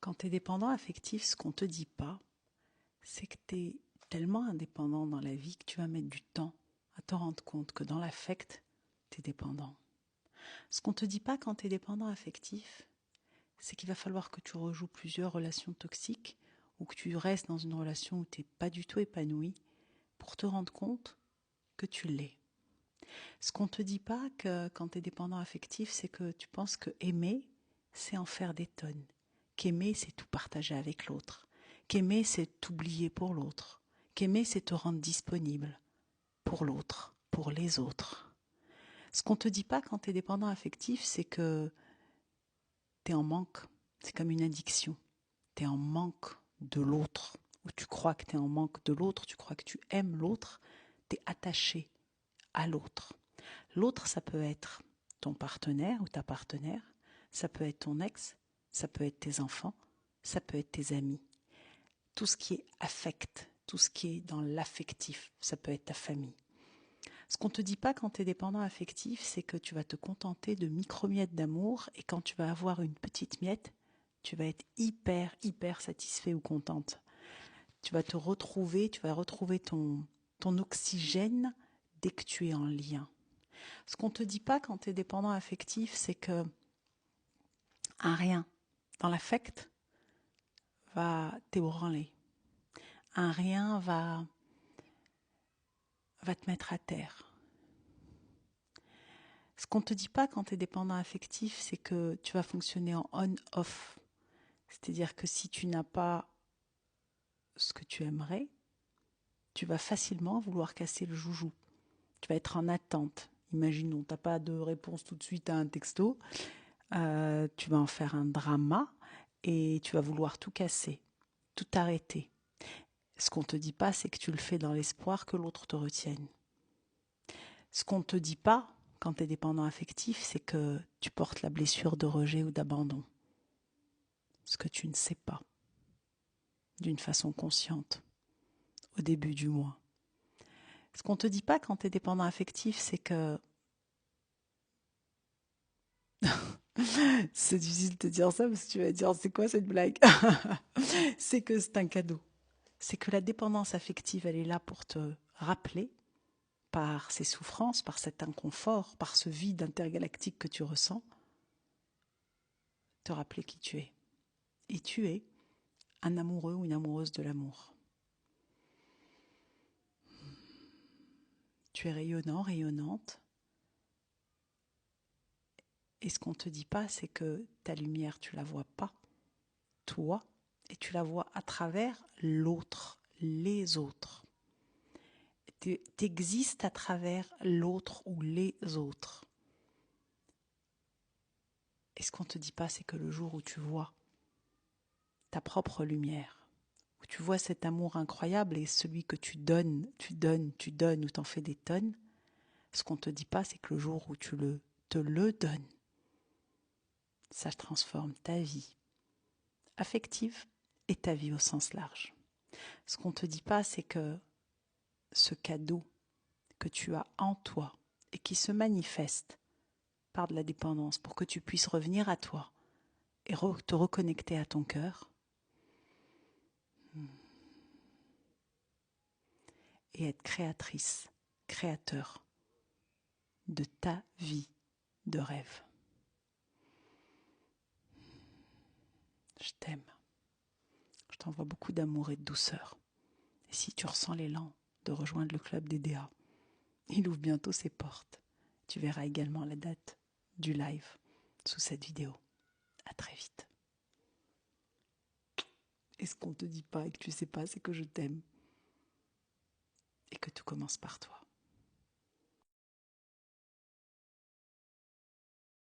Quand tu es dépendant affectif, ce qu'on ne te dit pas, c'est que tu es tellement indépendant dans la vie que tu vas mettre du temps à te rendre compte que dans l'affect, tu es dépendant. Ce qu'on ne te dit pas quand tu es dépendant affectif, c'est qu'il va falloir que tu rejoues plusieurs relations toxiques ou que tu restes dans une relation où tu n'es pas du tout épanoui pour te rendre compte que tu l'es. Ce qu'on ne te dit pas que quand tu es dépendant affectif, c'est que tu penses que aimer, c'est en faire des tonnes. Qu'aimer, c'est tout partager avec l'autre. Qu'aimer, c'est t'oublier pour l'autre. Qu'aimer, c'est te rendre disponible pour l'autre, pour les autres. Ce qu'on ne te dit pas quand tu es dépendant affectif, c'est que tu es en manque. C'est comme une addiction. Tu es en manque de l'autre. Ou tu crois que tu es en manque de l'autre, tu crois que tu aimes l'autre, tu es attaché à l'autre. L'autre, ça peut être ton partenaire ou ta partenaire, ça peut être ton ex, ça peut être tes enfants, ça peut être tes amis. Tout ce qui est affect, tout ce qui est dans l'affectif, ça peut être ta famille. Ce qu'on ne te dit pas quand tu es dépendant affectif, c'est que tu vas te contenter de micro-miettes d'amour et quand tu vas avoir une petite miette, tu vas être hyper satisfait ou contente. Tu vas retrouver ton oxygène dès que tu es en lien. Ce qu'on ne te dit pas quand tu es dépendant affectif, c'est que un rien dans l'affect va t'ébranler. Un rien va te mettre à terre. Ce qu'on ne te dit pas quand tu es dépendant affectif, c'est que tu vas fonctionner en on-off. C'est-à-dire que si tu n'as pas ce que tu aimerais, tu vas facilement vouloir casser le joujou. Tu vas être en attente. Imaginons, tu n'as pas de réponse tout de suite à un texto. Tu vas en faire un drama et tu vas vouloir tout casser, tout arrêter. Ce qu'on ne te dit pas, c'est que tu le fais dans l'espoir que l'autre te retienne. Ce qu'on ne te dit pas, quand tu es dépendant affectif, c'est que tu portes la blessure de rejet ou d'abandon. Ce que tu ne sais pas, d'une façon consciente, au début du mois. Ce qu'on ne te dit pas quand tu es dépendant affectif, c'est que... c'est difficile de te dire ça parce que tu vas dire, c'est quoi cette blague? C'est que c'est un cadeau. C'est que la dépendance affective, elle est là pour te rappeler, par ces souffrances, par cet inconfort, par ce vide intergalactique que tu ressens, te rappeler qui tu es. Et tu es un amoureux ou une amoureuse de l'amour. Tu es rayonnant, rayonnante. Et ce qu'on ne te dit pas, c'est que ta lumière, tu ne la vois pas, toi, et tu la vois à travers l'autre, les autres. Tu existes à travers l'autre ou les autres. Et ce qu'on ne te dit pas, c'est que le jour où tu vois ta propre lumière, où tu vois cet amour incroyable et celui que tu donnes, où t'en fais des tonnes, ce qu'on ne te dit pas, c'est que le jour où tu te le donnes, ça transforme ta vie affective et ta vie au sens large. Ce qu'on ne te dit pas, c'est que ce cadeau que tu as en toi et qui se manifeste par de la dépendance pour que tu puisses revenir à toi et te reconnecter à ton cœur et être créatrice, créateur de ta vie de rêve. Je t'aime. Je t'envoie beaucoup d'amour et de douceur. Et si tu ressens l'élan de rejoindre le club des DA, il ouvre bientôt ses portes. Tu verras également la date du live sous cette vidéo. À très vite. Et ce qu'on ne te dit pas et que tu ne sais pas, c'est que je t'aime. Et que tout commence par toi.